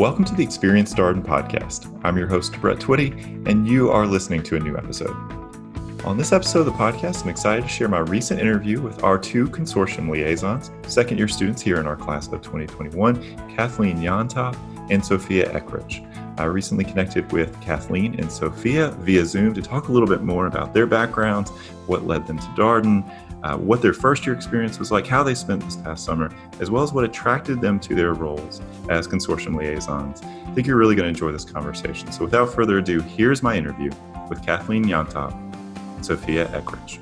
Welcome to the Experience Darden podcast. I'm your host, Brett Twitty, and you are listening to a new episode. On this episode of the podcast, I'm excited to share my recent interview with our two consortium liaisons, second-year students here in our class of 2021, Kathleen Llontop and Sofia Eckrich. I recently connected with Kathleen and Sofia via Zoom to talk a little bit more about their backgrounds, what led them to Darden, what their first year experience was like, how they spent this past summer, as well as what attracted them to their roles as consortium liaisons. I think you're really going to enjoy this conversation. So without further ado, here's my interview with Kathleen Llontop and Sofia Eckrich.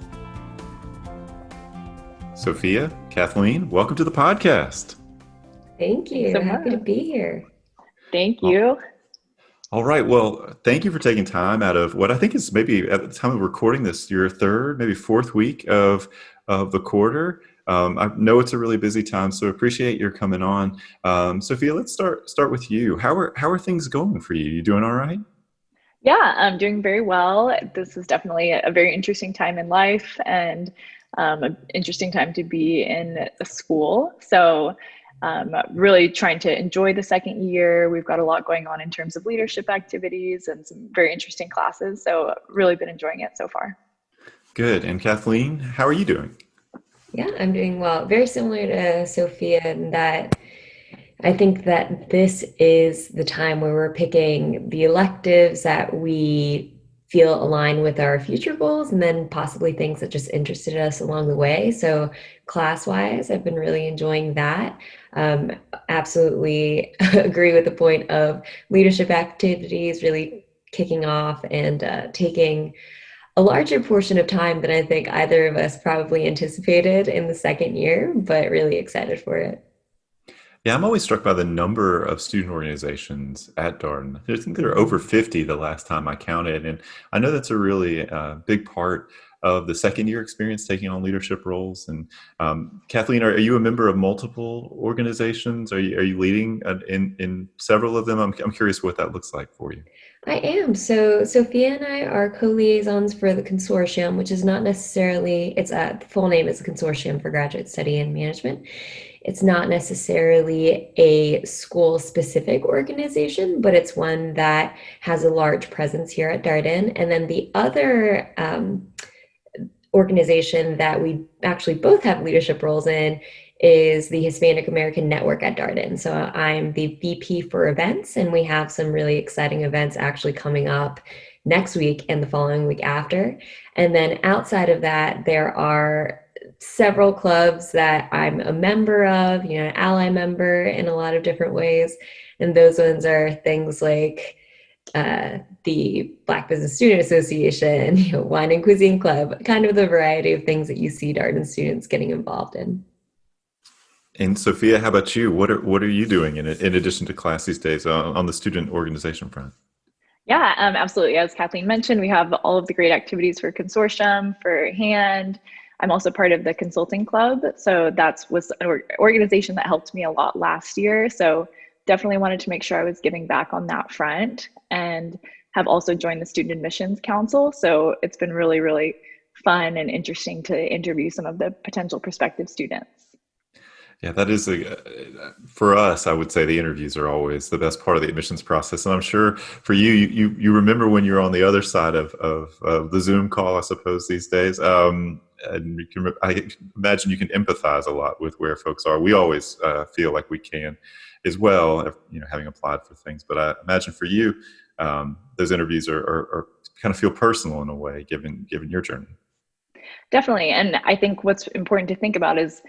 Sofia, Kathleen, welcome to the podcast. Thank you. So happy to be here. Thank you. All right. Well, thank you for taking time out of what I think is maybe at the time of recording this, your third, maybe fourth week of the quarter. I know it's a really busy time, so appreciate your coming on. Sofia, let's start with you. How are things going for you? You doing all right? Yeah, I'm doing very well. This is definitely a very interesting time in life and an interesting time to be in a school. So really trying to enjoy the second year. We've got a lot going on in terms of leadership activities and some very interesting classes. So really been enjoying it so far. Good. And Kathleen, how are you doing? Yeah, I'm doing well. Very similar to Sofia in that I think that this is the time where we're picking the electives that we feel align with our future goals and then possibly things that just interested us along the way. So class-wise, I've been really enjoying that. Absolutely agree with the point of leadership activities really kicking off and taking a larger portion of time than I think either of us probably anticipated in the second year, but really excited for it. Yeah, I'm always struck by the number of student organizations at Darden. I think there are over 50 the last time I counted. And I know that's a really big part of the second year experience, taking on leadership roles. And Kathleen, are you a member of multiple organizations? Are you leading in several of them? I'm curious what that looks like for you. I am. So Sofia and I are co-liaisons for the Consortium, which is not necessarily, the full name is the Consortium for Graduate Study and Management. It's not necessarily a school-specific organization, but it's one that has a large presence here at Darden. And then the other organization that we actually both have leadership roles in is the Hispanic American Network at Darden. So I'm the VP for events, and we have some really exciting events actually coming up next week and the following week after. And then outside of that, there are several clubs that I'm a member of, an ally member in a lot of different ways. And those ones are things like the Black Business Student Association, Wine and Cuisine Club, kind of the variety of things that you see Darden students getting involved in. And Sofia, how about you? What are you doing in addition to class these days on the student organization front? Yeah, absolutely. As Kathleen mentioned, we have all of the great activities for Consortium, for HAND. I'm also part of the consulting club. So was an organization that helped me a lot last year. So definitely wanted to make sure I was giving back on that front, and have also joined the Student Admissions Council. So it's been really, really fun and interesting to interview some of the potential prospective students. Yeah, that is for us, I would say the interviews are always the best part of the admissions process. And I'm sure for you remember when you're on the other side of the Zoom call, I suppose, these days. And I imagine you can empathize a lot with where folks are. We always feel like we can as well, having applied for things. But I imagine for you, those interviews are kind of feel personal in a way, given your journey. Definitely. And I think what's important to think about is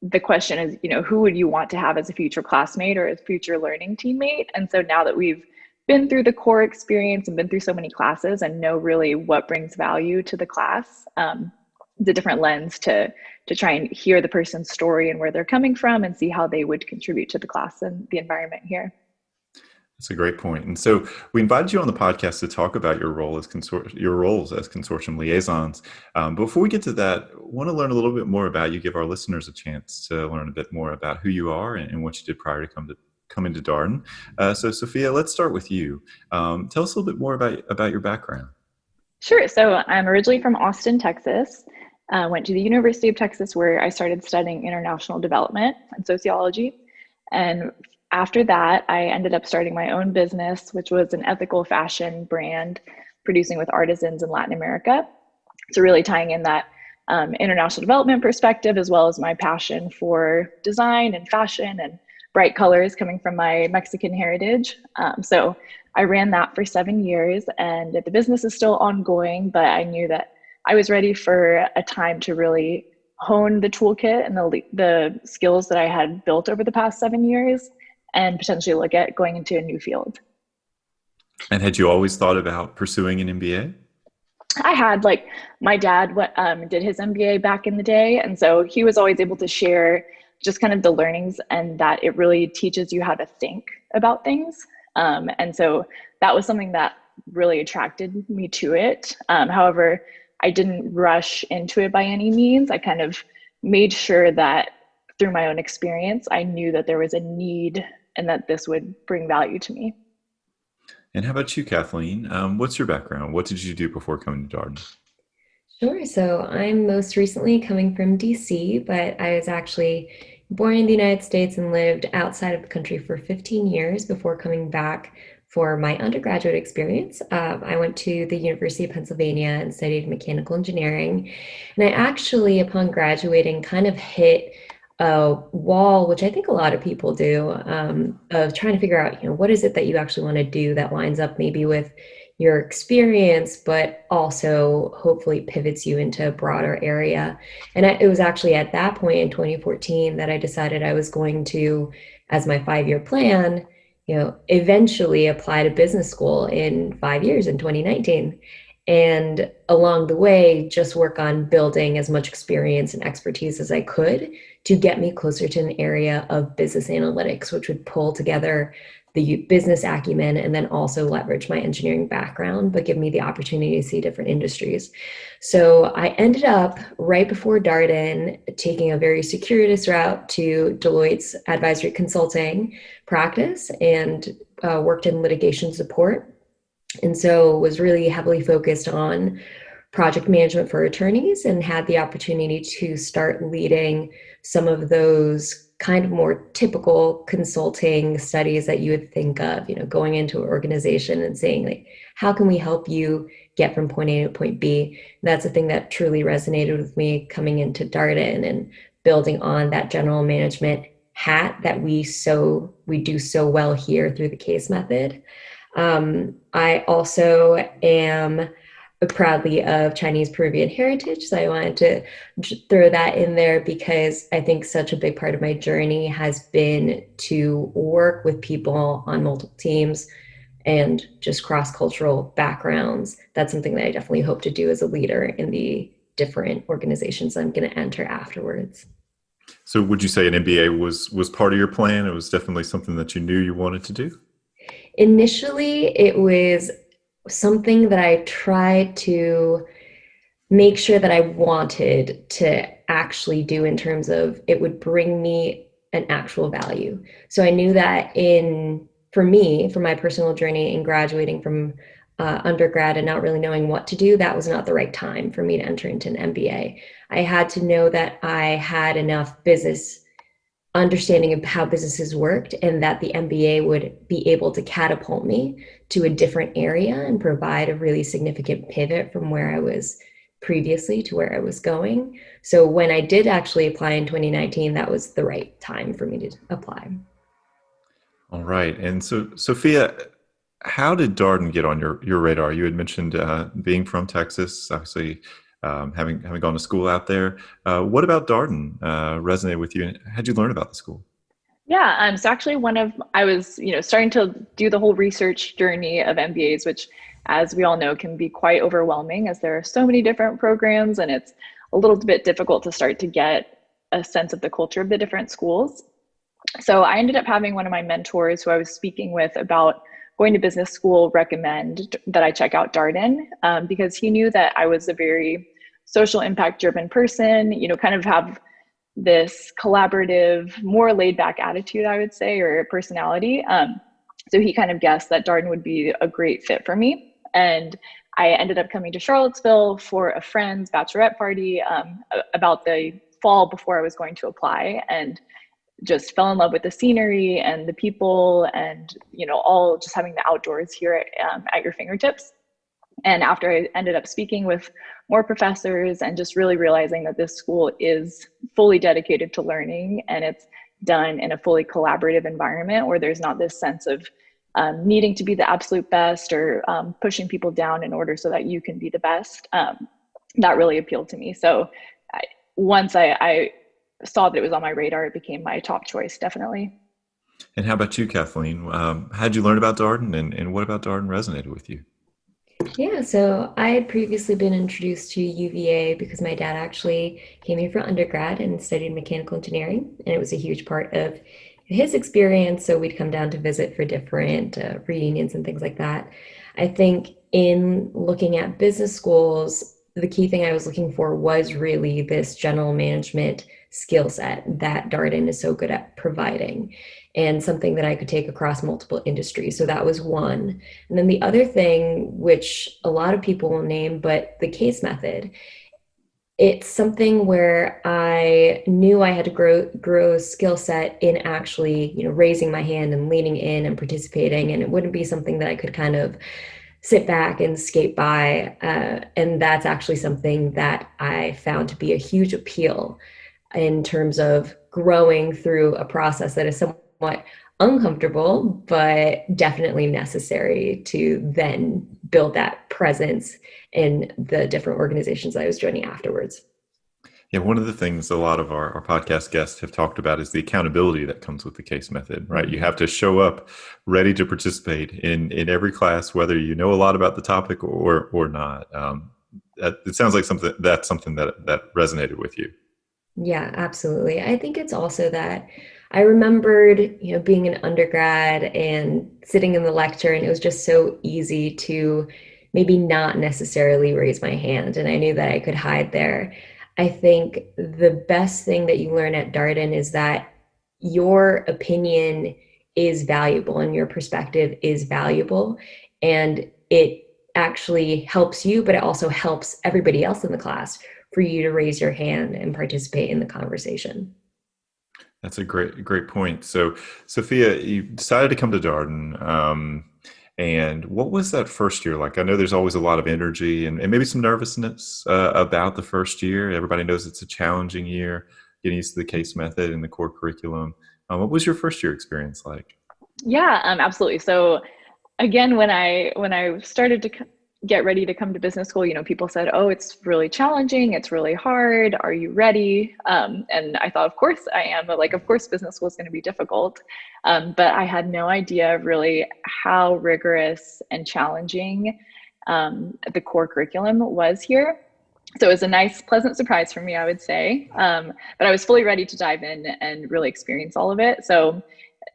the question is, who would you want to have as a future classmate or as future learning teammate? And so now that we've been through the core experience and been through so many classes and know really what brings value to the class, the different lens to try and hear the person's story and where they're coming from and see how they would contribute to the class and the environment here. That's a great point. And so we invited you on the podcast to talk about your roles as consortium liaisons. Before we get to that, I want to learn a little bit more about you, give our listeners a chance to learn a bit more about who you are and what you did prior to come into Darden. So Sofia, let's start with you. Tell us a little bit more about your background. Sure. So I'm originally from Austin, Texas. Went to the University of Texas, where I started studying international development and sociology. And after that, I ended up starting my own business, which was an ethical fashion brand producing with artisans in Latin America. So really tying in that international development perspective, as well as my passion for design and fashion and bright colors coming from my Mexican heritage. So I ran that for 7 years, and the business is still ongoing, but I knew that I was ready for a time to really hone the toolkit and the skills that I had built over the past 7 years and potentially look at going into a new field. And had you always thought about pursuing an MBA? I had, like, my dad did his MBA back in the day. And so he was always able to share just kind of the learnings and that it really teaches you how to think about things. And so that was something that really attracted me to it. However, I didn't rush into it by any means. I kind of made sure that through my own experience, I knew that there was a need and that this would bring value to me. And how about you, Kathleen? What's your background? What did you do before coming to Darden? Sure. So I'm most recently coming from DC, but I was actually born in the United States and lived outside of the country for 15 years before coming back for my undergraduate experience. I went to the University of Pennsylvania and studied mechanical engineering. And I actually, upon graduating, kind of hit a wall, which I think a lot of people do, of trying to figure out, what is it that you actually want to do that lines up maybe with your experience, but also hopefully pivots you into a broader area. And it was actually at that point in 2014 that I decided I was going to, as my 5-year plan, eventually apply to business school in 5 years in 2019. And along the way, just work on building as much experience and expertise as I could to get me closer to an area of business analytics, which would pull together the business acumen and then also leverage my engineering background, but give me the opportunity to see different industries. So I ended up right before Darden taking a very circuitous route to Deloitte's advisory consulting practice and worked in litigation support. And so was really heavily focused on project management for attorneys and had the opportunity to start leading some of those kind of more typical consulting studies that you would think of, going into an organization and saying, like, how can we help you get from point A to point B? And that's the thing that truly resonated with me coming into Darden and building on that general management hat that we do so well here through the case method. I also am proudly of Chinese Peruvian heritage. So I wanted to throw that in there because I think such a big part of my journey has been to work with people on multiple teams and just cross-cultural backgrounds. That's something that I definitely hope to do as a leader in the different organizations I'm going to enter afterwards. So would you say an MBA was part of your plan? It was definitely something that you knew you wanted to do? Initially, it was something that I tried to make sure that I wanted to actually do in terms of it would bring me an actual value. So I knew that for my personal journey in graduating from undergrad and not really knowing what to do, that was not the right time for me to enter into an MBA. I had to know that I had enough business understanding of how businesses worked and that the MBA would be able to catapult me to a different area and provide a really significant pivot from where I was previously to where I was going. So when I did actually apply in 2019, that was the right time for me to apply. All right. And so, Sofia, how did Darden get on your radar? You had mentioned being from Texas, obviously having gone to school out there. What about Darden resonated with you? And how'd you learn about the school? Yeah, so actually I was, starting to do the whole research journey of MBAs, which, as we all know, can be quite overwhelming as there are so many different programs and it's a little bit difficult to start to get a sense of the culture of the different schools. So I ended up having one of my mentors who I was speaking with about going to business school recommend that I check out Darden because he knew that I was a very social impact driven person, kind of have this collaborative, more laid back attitude, I would say, or personality. So he kind of guessed that Darden would be a great fit for me. And I ended up coming to Charlottesville for a friend's bachelorette party about the fall before I was going to apply. And just fell in love with the scenery and the people and, all just having the outdoors here at your fingertips. And after I ended up speaking with more professors and just really realizing that this school is fully dedicated to learning, and it's done in a fully collaborative environment where there's not this sense of needing to be the absolute best or pushing people down in order so that you can be the best, that really appealed to me. So once I saw that it was on my radar, it became my top choice, definitely. And how about you, Kathleen? How'd you learn about Darden, and what about Darden resonated with you? Yeah, so I had previously been introduced to UVA because my dad actually came here for undergrad and studied mechanical engineering, and it was a huge part of his experience. So we'd come down to visit for different reunions and things like that. I think in looking at business schools, the key thing I was looking for was really this general management skill set that Darden is so good at providing, and something that I could take across multiple industries. So that was one. And then the other thing, which a lot of people will name, but the case method. It's something where I knew I had to grow a skill set in actually, raising my hand and leaning in and participating. And it wouldn't be something that I could kind of sit back and skate by. And that's actually something that I found to be a huge appeal in terms of growing through a process that is somewhat uncomfortable, but definitely necessary to then build that presence in the different organizations I was joining afterwards. Yeah, one of the things a lot of our podcast guests have talked about is the accountability that comes with the case method, right? You have to show up ready to participate in every class, whether you know a lot about the topic or not. It sounds like something that resonated with you. Yeah, absolutely. I think it's also that I remembered, being an undergrad and sitting in the lecture, and it was just so easy to maybe not necessarily raise my hand, and I knew that I could hide there. I think the best thing that you learn at Darden is that your opinion is valuable and your perspective is valuable, and it actually helps you, but it also helps everybody else in the class for you to raise your hand and participate in the conversation. That's a great point. So, Sofia, you decided to come to Darden. And what was that first year like? I know there's always a lot of energy and maybe some nervousness about the first year. Everybody knows it's a challenging year, getting used to the case method and the core curriculum. What was your first year experience like? Yeah, absolutely. So again, when I started to get ready to come to business school, people said, oh, it's really challenging. It's really hard. Are you ready? And I thought, of course I am. But of course, business school is going to be difficult. But I had no idea really how rigorous and challenging the core curriculum was here. So it was a nice, pleasant surprise for me, I would say. But I was fully ready to dive in and really experience all of it. So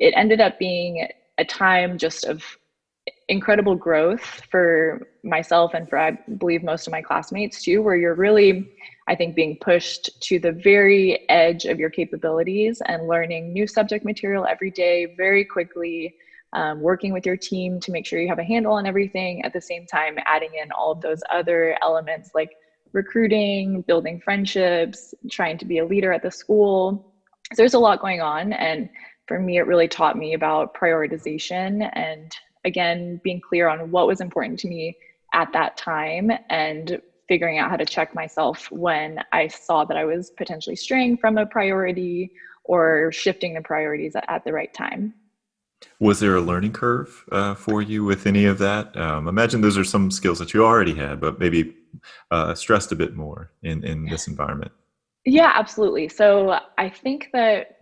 it ended up being a time just of incredible growth for myself and for, I believe, most of my classmates too, where you're really, I think, being pushed to the very edge of your capabilities and learning new subject material every day very quickly, working with your team to make sure you have a handle on everything, at the same time adding in all of those other elements like recruiting, building friendships, trying to be a leader at the school. So there's a lot going on. And for me, it really taught me about prioritization and, again, being clear on what was important to me at that time and figuring out how to check myself when I saw that I was potentially straying from a priority or shifting the priorities at the right time. Was there a learning curve for you with any of that? Imagine those are some skills that you already had, but maybe stressed a bit more in this environment. Yeah, absolutely. So I think that,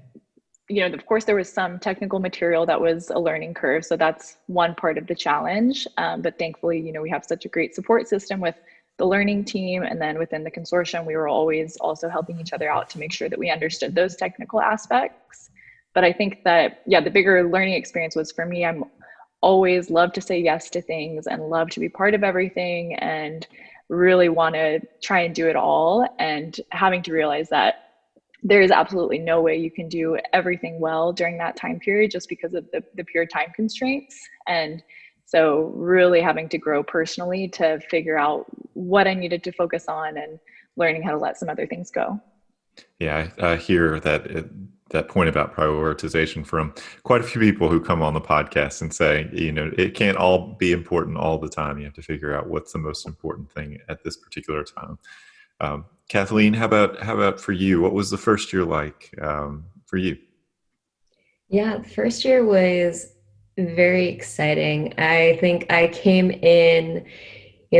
of course, there was some technical material that was a learning curve. So that's one part of the challenge. But thankfully, we have such a great support system with the learning team. And then within the consortium, we were always also helping each other out to make sure that we understood those technical aspects. But I think that, the bigger learning experience was for me, I'm always love to say yes to things and love to be part of everything and really want to try and do it all. And having to realize that there is absolutely no way you can do everything well during that time period just because of the pure time constraints. And so really having to grow personally to figure out what I needed to focus on and learning how to let some other things go. Yeah, I hear that that point about prioritization from quite a few people who come on the podcast and say, it can't all be important all the time. You have to figure out what's the most important thing at this particular time. Kathleen, how about for you? What was the first year like for you? Yeah, the first year was very exciting. I think I came in,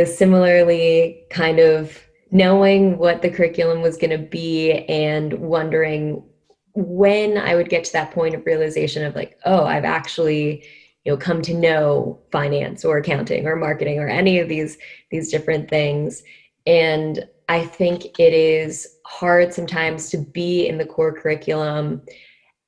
similarly kind of knowing what the curriculum was going to be and wondering when I would get to that point of realization of like, oh, I've actually, come to know finance or accounting or marketing or any of these different things. And I think it is hard sometimes to be in the core curriculum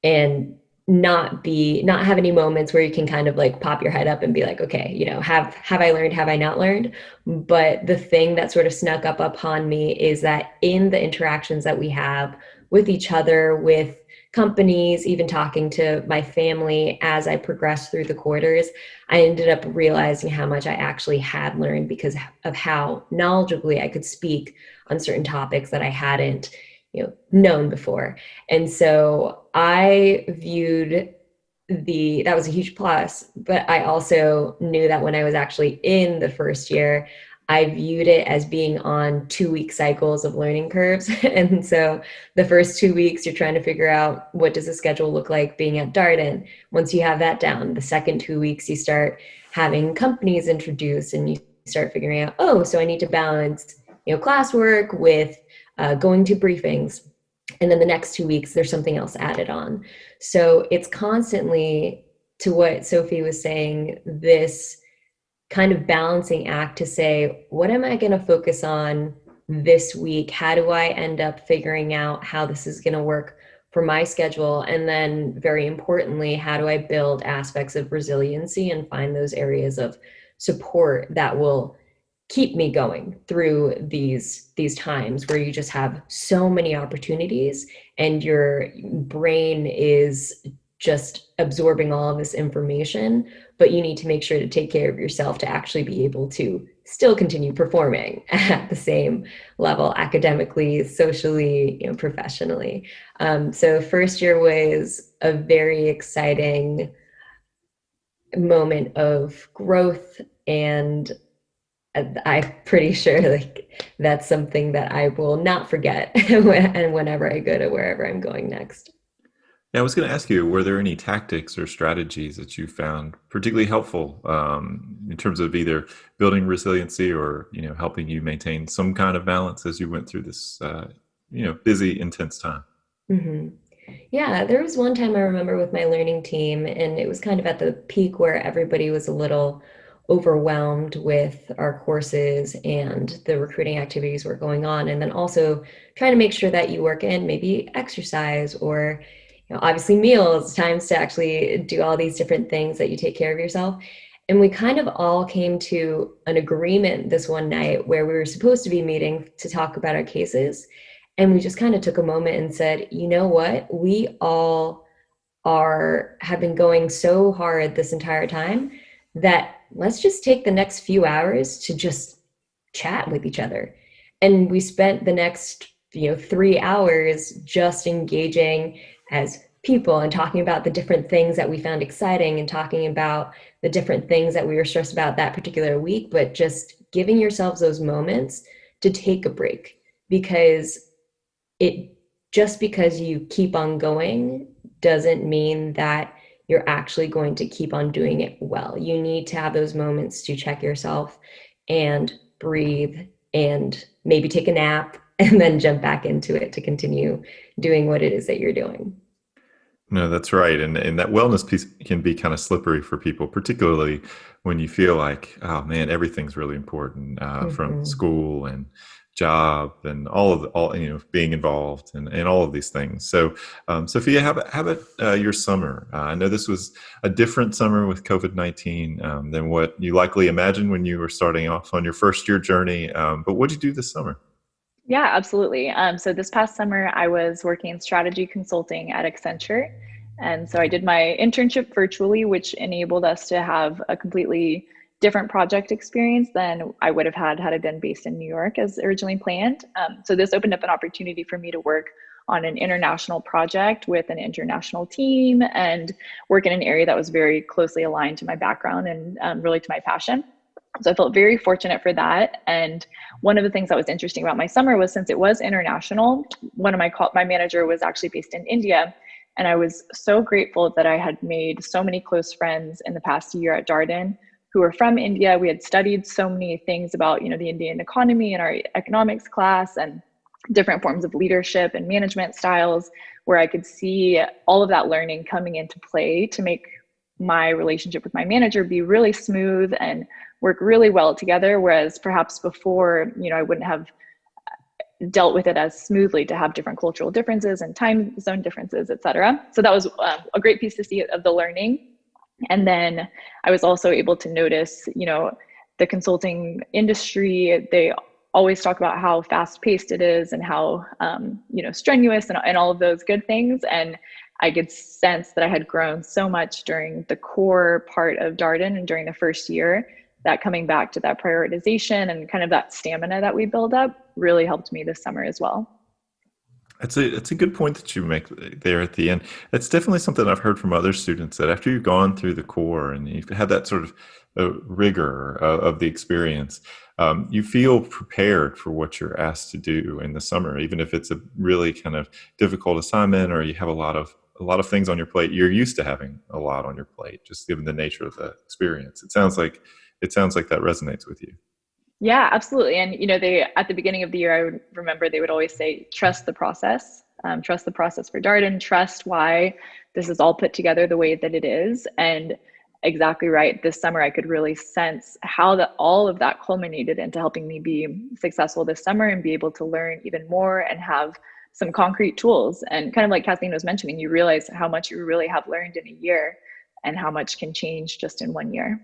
and not have any moments where you can kind of like pop your head up and be like, okay, have I learned, have I not learned? But the thing that sort of snuck up upon me is that in the interactions that we have with each other, with companies, even talking to my family as I progressed through the quarters, I ended up realizing how much I actually had learned because of how knowledgeably I could speak on certain topics that I hadn't known before. And so I viewed that was a huge plus, but I also knew that when I was actually in the first year, I viewed it as being on 2-week cycles of learning curves. And so the first 2 weeks, you're trying to figure out what does the schedule look like being at Darden. Once you have that down, the second 2 weeks, you start having companies introduced and you start figuring out, oh, so I need to balance, classwork with going to briefings. And then the next 2 weeks, there's something else added on. So it's constantly, to what Sophie was saying, this kind of balancing act to say, what am I going to focus on this week? How do I end up figuring out how this is going to work for my schedule? And then very importantly, how do I build aspects of resiliency and find those areas of support that will keep me going through these times where you just have so many opportunities and your brain is just absorbing all of this information, but you need to make sure to take care of yourself to actually be able to still continue performing at the same level academically, socially, professionally. So first year was a very exciting moment of growth, and I'm pretty sure like that's something that I will not forget whenever I go to wherever I'm going next. Yeah, I was going to ask you, were there any tactics or strategies that you found particularly helpful in terms of either building resiliency or, helping you maintain some kind of balance as you went through this, busy, intense time? Mm-hmm. Yeah, there was one time I remember with my learning team, and it was kind of at the peak where everybody was a little overwhelmed with our courses and the recruiting activities were going on. And then also trying to make sure that you work in maybe exercise or, obviously meals, times to actually do all these different things that you take care of yourself. And we kind of all came to an agreement this one night where we were supposed to be meeting to talk about our cases. And we just kind of took a moment and said, you know what, we all have been going so hard this entire time that let's just take the next few hours to just chat with each other. And we spent the next 3 hours just engaging as people and talking about the different things that we found exciting and talking about the different things that we were stressed about that particular week, but just giving yourselves those moments to take a break, because just because you keep on going doesn't mean that you're actually going to keep on doing it well. You need to have those moments to check yourself and breathe and maybe take a nap and then jump back into it to continue doing what it is that you're doing. No, that's right. And that wellness piece can be kind of slippery for people, particularly when you feel like, oh man, everything's really important from school and job and all being involved and all of these things. So, Sofia, how about your summer? I know this was a different summer with COVID-19 than what you likely imagined when you were starting off on your first year journey. But what did you do this summer? Yeah, absolutely. So this past summer, I was working in strategy consulting at Accenture. And so I did my internship virtually, which enabled us to have a completely different project experience than I would have had I been based in New York as originally planned. So this opened up an opportunity for me to work on an international project with an international team and work in an area that was very closely aligned to my background and really to my passion. So I felt very fortunate for that. And one of the things that was interesting about my summer was, since it was international, one of my manager was actually based in India. And I was so grateful that I had made so many close friends in the past year at Darden who were from India. We had studied so many things about, the Indian economy in our economics class and different forms of leadership and management styles, where I could see all of that learning coming into play to make my relationship with my manager be really smooth and work really well together. Whereas perhaps before, I wouldn't have dealt with it as smoothly to have different cultural differences and time zone differences, et cetera. So that was a great piece to see of the learning. And then I was also able to notice, the consulting industry, they always talk about how fast paced it is and how, strenuous and all of those good things. And I could sense that I had grown so much during the core part of Darden and during the first year, that coming back to that prioritization and kind of that stamina that we build up really helped me this summer as well. It's a good point that you make there at the end. It's definitely something I've heard from other students, that after you've gone through the core and you've had that sort of rigor of the experience, you feel prepared for what you're asked to do in the summer, even if it's a really kind of difficult assignment or you have a lot of things on your plate. You're used to having a lot on your plate, just given the nature of the experience. It sounds like that resonates with you. Yeah, absolutely. And, they, at the beginning of the year, I would remember they would always say, trust the process for Darden, trust why this is all put together the way that it is. And exactly right. This summer, I could really sense how all of that culminated into helping me be successful this summer and be able to learn even more and have some concrete tools. And kind of like Kathleen was mentioning, you realize how much you really have learned in a year and how much can change just in 1 year.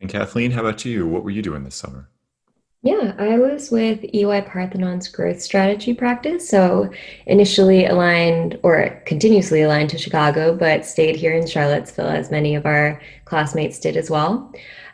And Kathleen, how about you? What were you doing this summer? Yeah, I was with EY Parthenon's growth strategy practice. So initially aligned or continuously aligned to Chicago, but stayed here in Charlottesville, as many of our classmates did as well.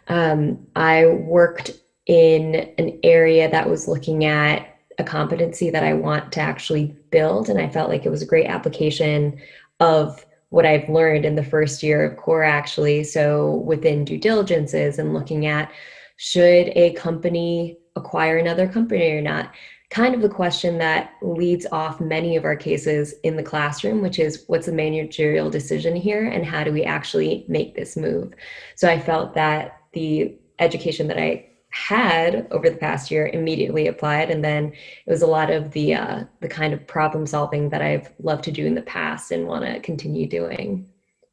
I worked in an area that was looking at a competency that I want to actually build. And I felt like it was a great application of what I've learned in the first year of core, actually. So within due diligences and looking at, should a company acquire another company or not? Kind of the question that leads off many of our cases in the classroom, which is, what's the managerial decision here and how do we actually make this move? So I felt that the education that I had over the past year immediately applied, and then it was a lot of the kind of problem solving that I've loved to do in the past and want to continue doing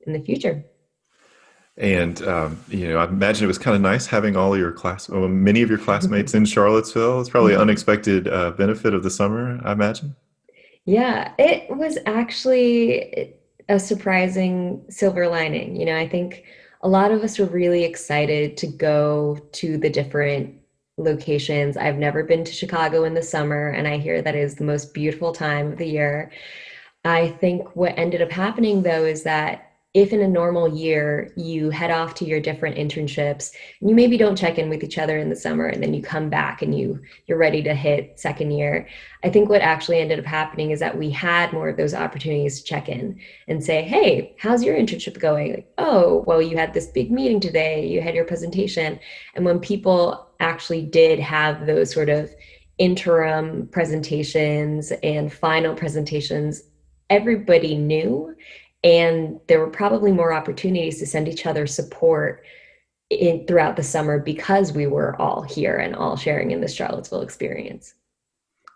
in the future. And I imagine it was kind of nice having many of your classmates in Charlottesville. It's probably an unexpected benefit of the summer, I imagine. Yeah, it was actually a surprising silver lining. I think a lot of us were really excited to go to the different locations. I've never been to Chicago in the summer, and I hear that is the most beautiful time of the year. I think what ended up happening, though, is that if in a normal year you head off to your different internships and you maybe don't check in with each other in the summer, and then you come back and you're ready to hit second year, I think what actually ended up happening is that we had more of those opportunities to check in and say, hey, how's your internship going? Like, oh, well, you had this big meeting today, you had your presentation. And when people actually did have those sort of interim presentations and final presentations, everybody knew. And there were probably more opportunities to send each other support throughout the summer because we were all here and all sharing in this Charlottesville experience.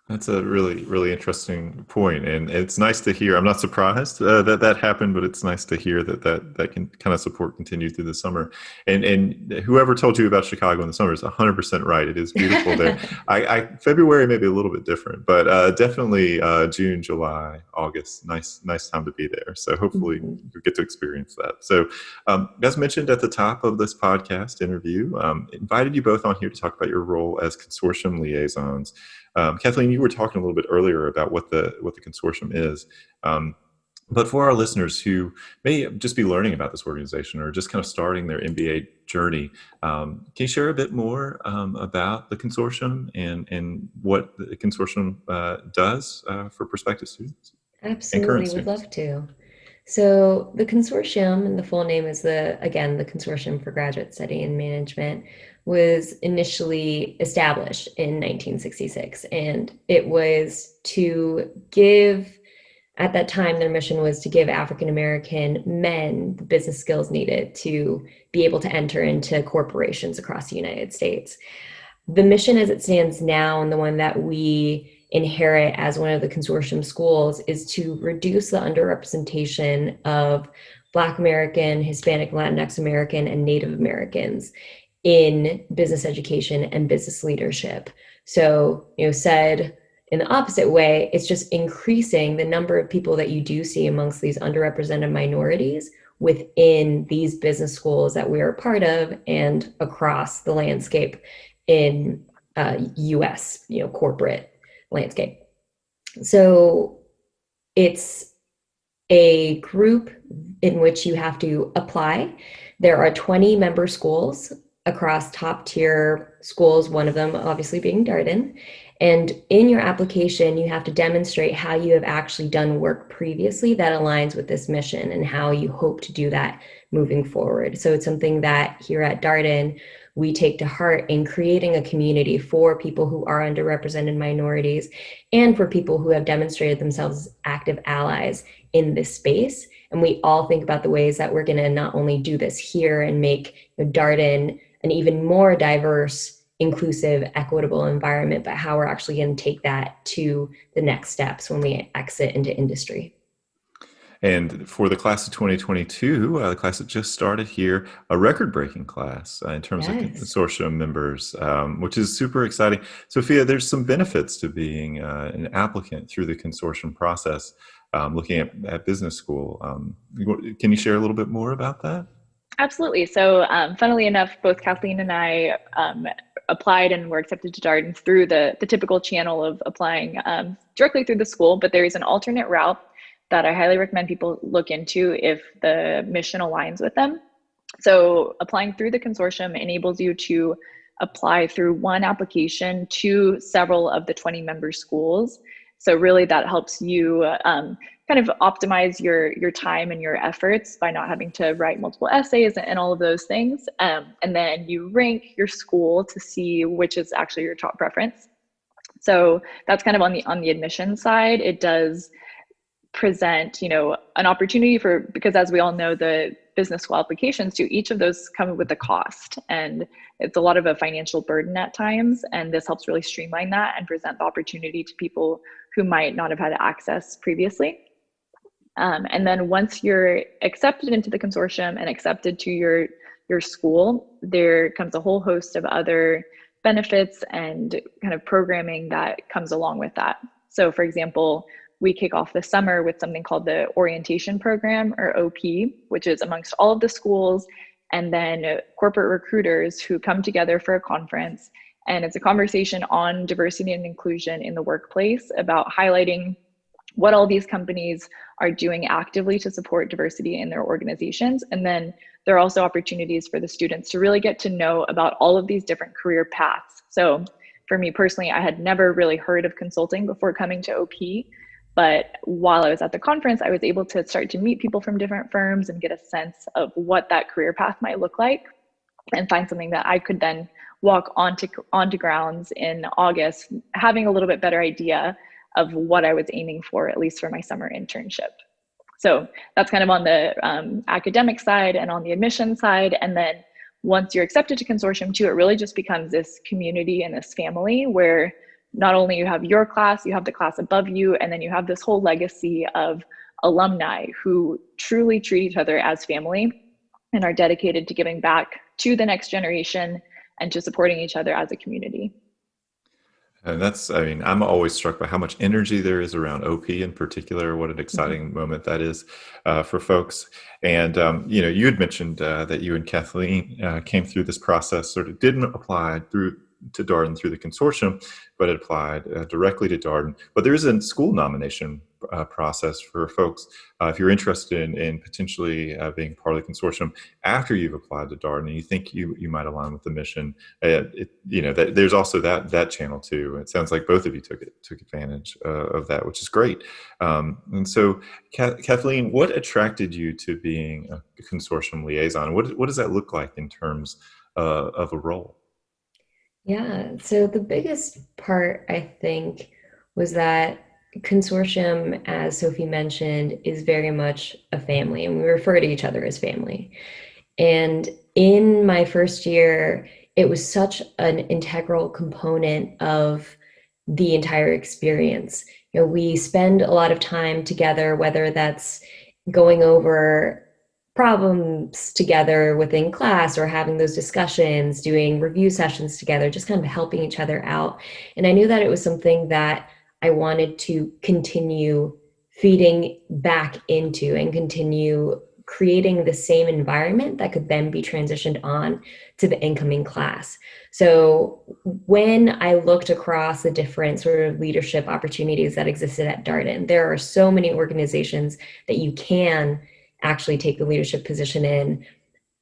That's a really, really interesting point. And it's nice to hear. I'm not surprised that happened, but it's nice to hear that can kind of support continue through the summer. And whoever told you about Chicago in the summer is 100% right. It is beautiful there. February may be a little bit different, but definitely June, July, August, nice time to be there. So hopefully you get to experience that. So as mentioned at the top of this podcast interview, invited you both on here to talk about your role as consortium liaisons. Kathleen, you were talking a little bit earlier about what the consortium is. But for our listeners who may just be learning about this organization or just kind of starting their MBA journey, can you share a bit more about the consortium and what the consortium does for prospective students and current Absolutely, would students? love to. So the consortium, and the full name is the Consortium for Graduate Study in Management, was initially established in 1966, and it was to give, at that time, their mission was to give African American men the business skills needed to be able to enter into corporations across the United States. The mission as it stands now, and the one that we inherit as one of the consortium schools, is to reduce the underrepresentation of Black American, Hispanic, Latinx American, and Native Americans in business education and business leadership. So, said in the opposite way, it's just increasing the number of people that you do see amongst these underrepresented minorities within these business schools that we are a part of and across the landscape in US, corporate landscape. So it's a group in which you have to apply. There are 20 member schools across top tier schools, one of them obviously being Darden. And in your application, you have to demonstrate how you have actually done work previously that aligns with this mission and how you hope to do that moving forward. So it's something that here at Darden, we take to heart in creating a community for people who are underrepresented minorities and for people who have demonstrated themselves as active allies in this space. And we all think about the ways that we're going to not only do this here and make Darden an even more diverse, inclusive, equitable environment, but how we're actually going to take that to the next steps when we exit into industry. And for the class of 2022, the class that just started here, a record-breaking class in terms of consortium members, which is super exciting. Sophia, there's some benefits to being an applicant through the consortium process, looking at business school. Can you share a little bit more about that? Absolutely. So funnily enough, both Kathleen and I applied and were accepted to Darden through the typical channel of applying directly through the school, but there is an alternate route that I highly recommend people look into if the mission aligns with them. So applying through the consortium enables you to apply through one application to several of the 20 member schools. So really that helps you kind of optimize your time and your efforts by not having to write multiple essays and all of those things. And then you rank your school to see which is actually your top preference. So that's kind of on the admission side. It does present, an opportunity because as we all know, the business school applications to each of those come with a cost, and it's a lot of a financial burden at times. And this helps really streamline that and present the opportunity to people who might not have had access previously. And then once you're accepted into the consortium and accepted to your school, there comes a whole host of other benefits and kind of programming that comes along with that. So for example, we kick off the summer with something called the orientation program, or OP, which is amongst all of the schools, and then corporate recruiters who come together for a conference. And it's a conversation on diversity and inclusion in the workplace, about highlighting what all these companies are doing actively to support diversity in their organizations. And then there are also opportunities for the students to really get to know about all of these different career paths. So for me personally, I had never really heard of consulting before coming to OP. But while I was at the conference, I was able to start to meet people from different firms and get a sense of what that career path might look like, and find something that I could then walk onto grounds in August, having a little bit better idea of what I was aiming for, at least for my summer internship. So that's kind of on the academic side and on the admission side. And then once you're accepted to Consortium 2, it really just becomes this community and this family where not only you have your class, you have the class above you, and then you have this whole legacy of alumni who truly treat each other as family and are dedicated to giving back to the next generation and to supporting each other as a community. And I'm always struck by how much energy there is around OP in particular. What an exciting moment that is for folks. And, you had mentioned that you and Kathleen came through this process, sort of didn't apply to Darden through the consortium, but it applied directly to Darden. But there is a school nomination process for folks. If you're interested in potentially being part of the consortium after you've applied to Darden and you think you might align with the mission, there's also that channel too. It sounds like both of you took advantage of that, which is great. And so, Kathleen, what attracted you to being a consortium liaison? What does that look like in terms of a role? Yeah, so the biggest part, I think, was that consortium, as Sophie mentioned, is very much a family, and we refer to each other as family. And in my first year, it was such an integral component of the entire experience. We spend a lot of time together, whether that's going over problems together within class or having those discussions, doing review sessions together, just kind of helping each other out. And I knew that it was something that I wanted to continue feeding back into and continue creating the same environment that could then be transitioned on to the incoming class. So when I looked across the different sort of leadership opportunities that existed at Darden, there are so many organizations that you can actually take the leadership position in.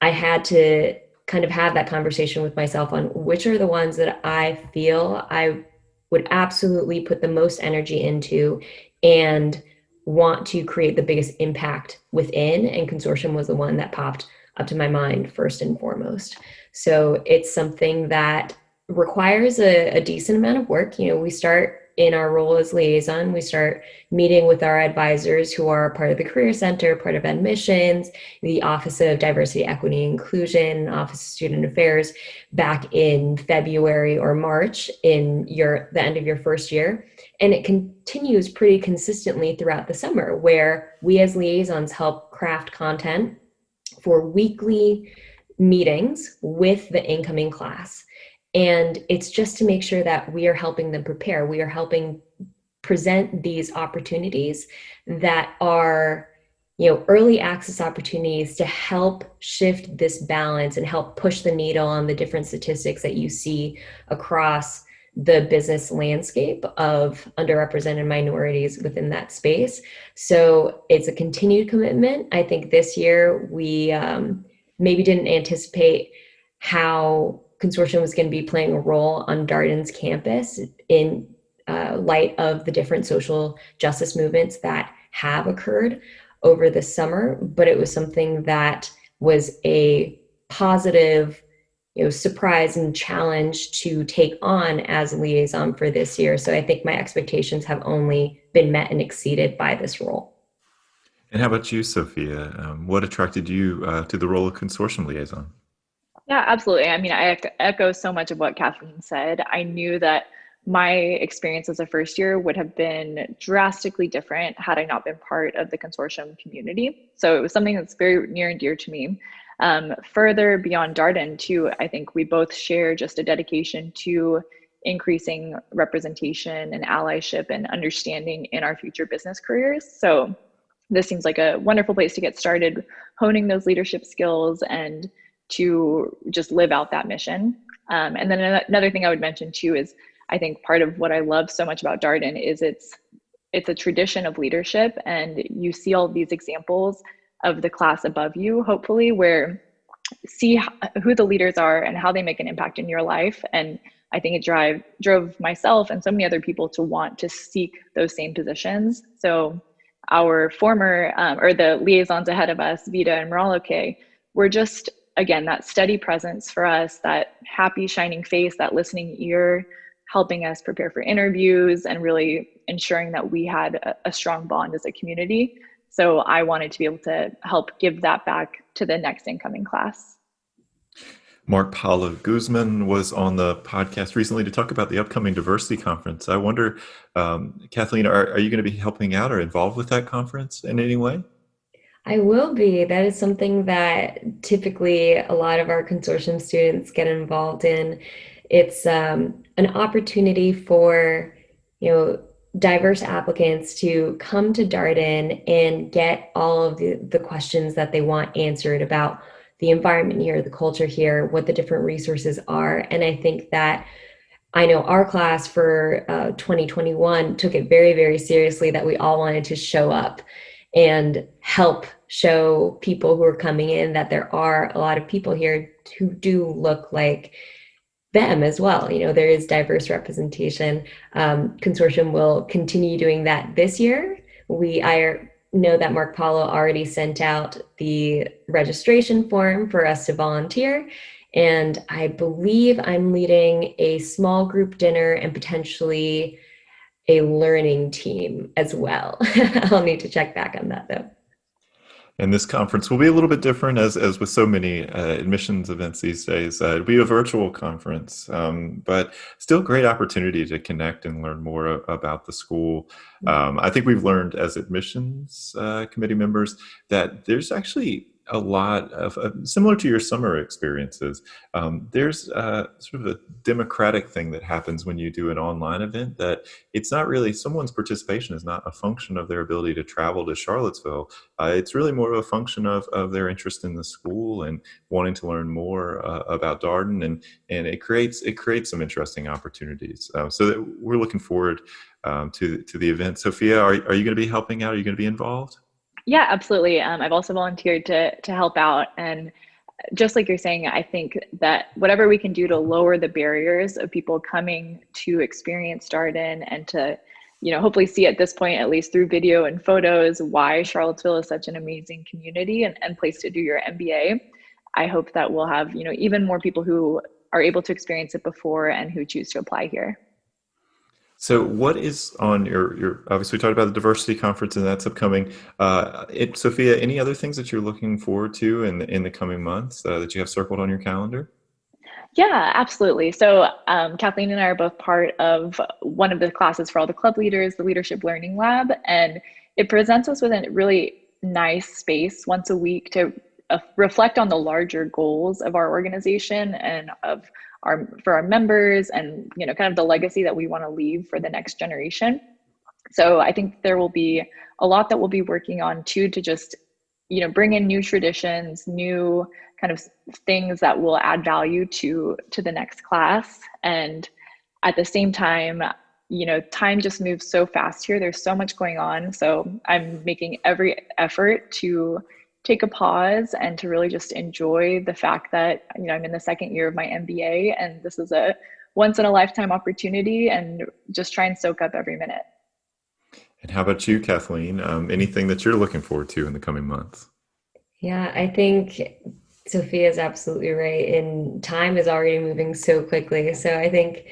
I had to kind of have that conversation with myself on which are the ones that I feel I would absolutely put the most energy into and want to create the biggest impact within. And consortium was the one that popped up to my mind first and foremost. So it's something that requires a decent amount of work. We start in our role as liaison, we start meeting with our advisors who are part of the Career Center, part of admissions, the Office of Diversity, Equity, and Inclusion, Office of Student Affairs, back in February or March in the end of your first year. And it continues pretty consistently throughout the summer, where we as liaisons help craft content for weekly meetings with the incoming class. And it's just to make sure that we are helping them prepare. We are helping present these opportunities that are, early access opportunities to help shift this balance and help push the needle on the different statistics that you see across the business landscape of underrepresented minorities within that space. So it's a continued commitment. I think this year we maybe didn't anticipate how consortium was going to be playing a role on Darden's campus in light of the different social justice movements that have occurred over the summer, but it was something that was a positive, surprise and challenge to take on as a liaison for this year. So I think my expectations have only been met and exceeded by this role. And how about you, Sophia? What attracted you to the role of consortium liaison? Yeah, absolutely. I mean, I echo so much of what Kathleen said. I knew that my experience as a first year would have been drastically different had I not been part of the consortium community. So it was something that's very near and dear to me. Further beyond Darden too, I think we both share just a dedication to increasing representation and allyship and understanding in our future business careers. So this seems like a wonderful place to get started, honing those leadership skills and to just live out that mission. And then another thing I would mention too is I think part of what I love so much about Darden is it's a tradition of leadership, and you see all these examples of the class above you, hopefully, where see who the leaders are and how they make an impact in your life. And I think it drove myself and so many other people to want to seek those same positions. So our former or the liaisons ahead of us, Vida and Moraloke, were just, again, that steady presence for us, that happy, shining face, that listening ear, helping us prepare for interviews and really ensuring that we had a strong bond as a community. So I wanted to be able to help give that back to the next incoming class. Mark Paula Guzman was on the podcast recently to talk about the upcoming diversity conference. I wonder, Kathleen, are you going to be helping out or involved with that conference in any way? I will be. That is something that typically a lot of our consortium students get involved in. It's an opportunity for, diverse applicants to come to Darden and get all of the questions that they want answered about the environment here, the culture here, what the different resources are. And I think that I know our class for 2021 took it very, very seriously that we all wanted to show up and help show people who are coming in that there are a lot of people here who do look like them as well. There is diverse representation. Consortium will continue doing that this year. I know that Mark Paulo already sent out the registration form for us to volunteer. And I believe I'm leading a small group dinner and potentially a learning team as well. I'll need to check back on that though. And this conference will be a little bit different, as with so many admissions events these days. It'll be a virtual conference, but still great opportunity to connect and learn more about the school. I think we've learned as admissions committee members that there's actually a lot of, similar to your summer experiences, there's sort of a democratic thing that happens when you do an online event, that it's not really, someone's participation is not a function of their ability to travel to Charlottesville. It's really more of a function of their interest in the school and wanting to learn more about Darden, and it creates some interesting opportunities. So that we're looking forward to the event. Sofia, are you going to be helping out? Are you going to be involved? Yeah, absolutely. I've also volunteered to help out. And just like you're saying, I think that whatever we can do to lower the barriers of people coming to experience Darden and to, hopefully see at this point, at least through video and photos, why Charlottesville is such an amazing community and place to do your MBA. I hope that we'll have, even more people who are able to experience it before and who choose to apply here. So what is on your obviously we talked about the diversity conference and that's upcoming. Sofia, any other things that you're looking forward to in the coming months that you have circled on your calendar? Yeah, absolutely. So Kathleen and I are both part of one of the classes for all the club leaders, the Leadership Learning Lab, and it presents us with a really nice space once a week to reflect on the larger goals of our organization and for our members, and kind of the legacy that we want to leave for the next generation. So I think there will be a lot that we'll be working on too, to just bring in new traditions, new kind of things that will add value to the next class. And at the same time, time just moves so fast here. There's so much going on. So I'm making every effort to take a pause and to really just enjoy the fact that, I'm in the second year of my MBA and this is a once in a lifetime opportunity, and just try and soak up every minute. And how about you, Kathleen? Anything that you're looking forward to in the coming months? Yeah, I think Sofia is absolutely right. And time is already moving so quickly. So I think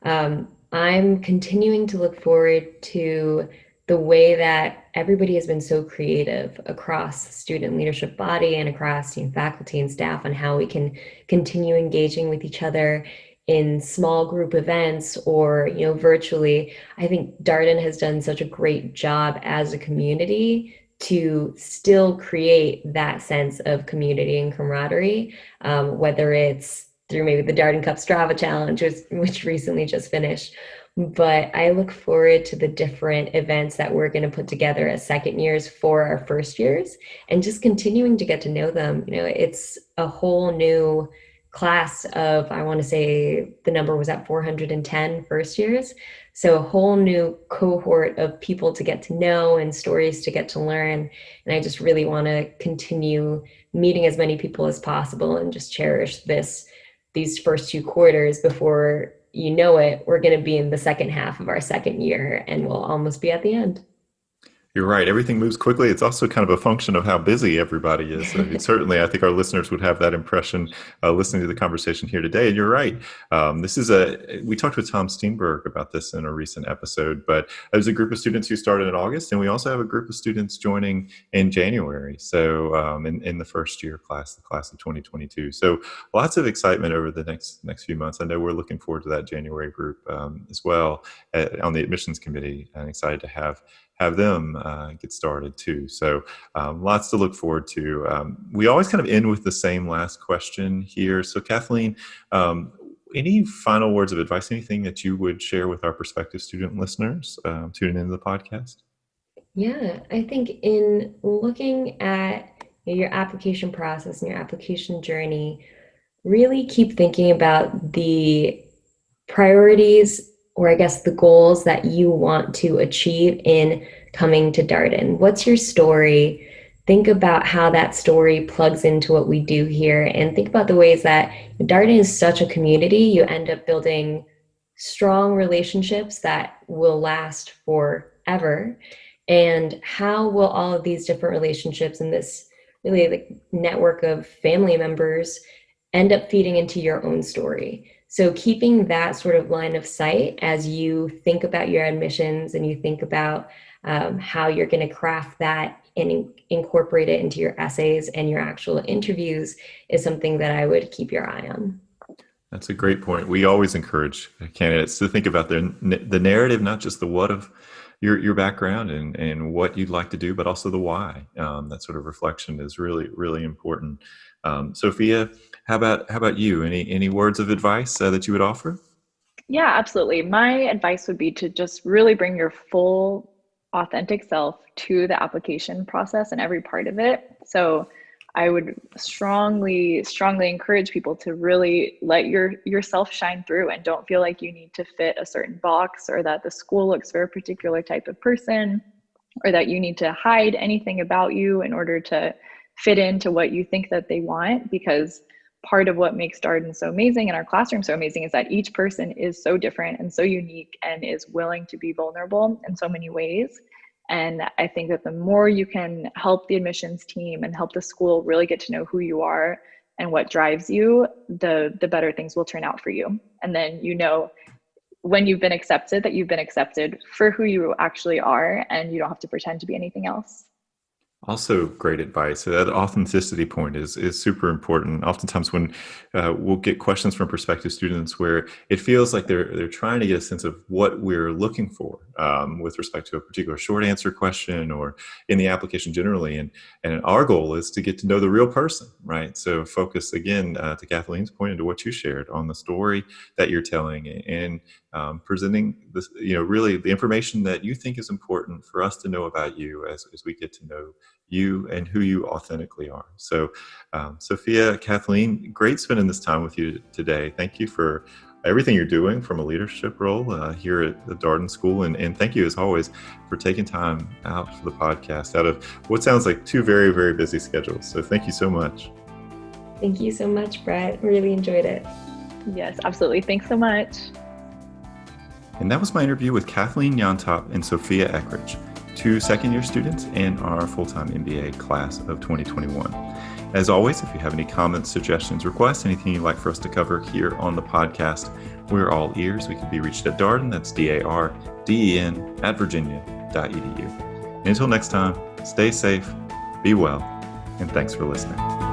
I'm continuing to look forward to the way that everybody has been so creative across the student leadership body and across faculty and staff on how we can continue engaging with each other in small group events or virtually. I think Darden has done such a great job as a community to still create that sense of community and camaraderie, whether it's through maybe the Darden Cup Strava Challenge, which recently just finished. But I look forward to the different events that we're going to put together as second years for our first years, and just continuing to get to know them. It's a whole new class of, I want to say the number was at 410 first years. So a whole new cohort of people to get to know and stories to get to learn. And I just really want to continue meeting as many people as possible and just cherish these first 2 quarters before we're going to be in the second half of our second year and we'll almost be at the end. You're right. Everything moves quickly. It's also kind of a function of how busy everybody is. Certainly, I think our listeners would have that impression listening to the conversation here today. And you're right. We talked with Tom Steenberg about this in a recent episode, but there's a group of students who started in August, and we also have a group of students joining in January. So in the first year class, the class of 2022. So lots of excitement over the next few months. I know we're looking forward to that January group as well on the admissions committee, and excited to have them get started too. So lots to look forward to. We always kind of end with the same last question here. So Kathleen, any final words of advice, anything that you would share with our prospective student listeners tuning into the podcast? Yeah, I think in looking at your application process and your application journey, really keep thinking about the priorities, or I guess the goals that you want to achieve in coming to Darden. What's your story? Think about how that story plugs into what we do here, and think about the ways that Darden is such a community. You end up building strong relationships that will last forever. And how will all of these different relationships and this really like network of family members end up feeding into your own story? So keeping that sort of line of sight as you think about your admissions and you think about how you're going to craft that and incorporate it into your essays and your actual interviews is something that I would keep your eye on. That's a great point. We always encourage candidates to think about the narrative, not just the what of your background and what you'd like to do, but also the why. That sort of reflection is really, really important. Sofia, how about you? Any words of advice that you would offer? Yeah, absolutely. My advice would be to just really bring your full authentic self to the application process and every part of it. So I would strongly encourage people to really let yourself shine through and don't feel like you need to fit a certain box or that the school looks for a particular type of person or that you need to hide anything about you in order to fit into what you think that they want, because part of what makes Darden so amazing and our classroom so amazing is that each person is so different and so unique and is willing to be vulnerable in so many ways. And I think that the more you can help the admissions team and help the school really get to know who you are and what drives you, the better things will turn out for you. And then, when you've been accepted, that you've been accepted for who you actually are, and you don't have to pretend to be anything else. Also, great advice. That authenticity point is super important. Oftentimes, when we'll get questions from prospective students where it feels like they're trying to get a sense of what we're looking for with respect to a particular short answer question or in the application generally, and our goal is to get to know the real person, right? So focus again to Kathleen's point into what you shared on the story that you're telling and presenting this, really the information that you think is important for us to know about you as we get to know you and who you authentically are. So Sofia, Kathleen, great spending this time with you today. Thank you for everything you're doing from a leadership role here at the Darden School. And thank you, as always, for taking time out for the podcast out of what sounds like two very, very busy schedules. So thank you so much. Thank you so much, Brett. Really enjoyed it. Yes, absolutely. Thanks so much. And that was my interview with Kathleen Llontop and Sofia Eckrich, two second-year students in our full-time MBA class of 2021. As always, if you have any comments, suggestions, requests, anything you'd like for us to cover here on the podcast, we're all ears. We can be reached at Darden, that's DARDEN, @virginia.edu. And until next time, stay safe, be well, and thanks for listening.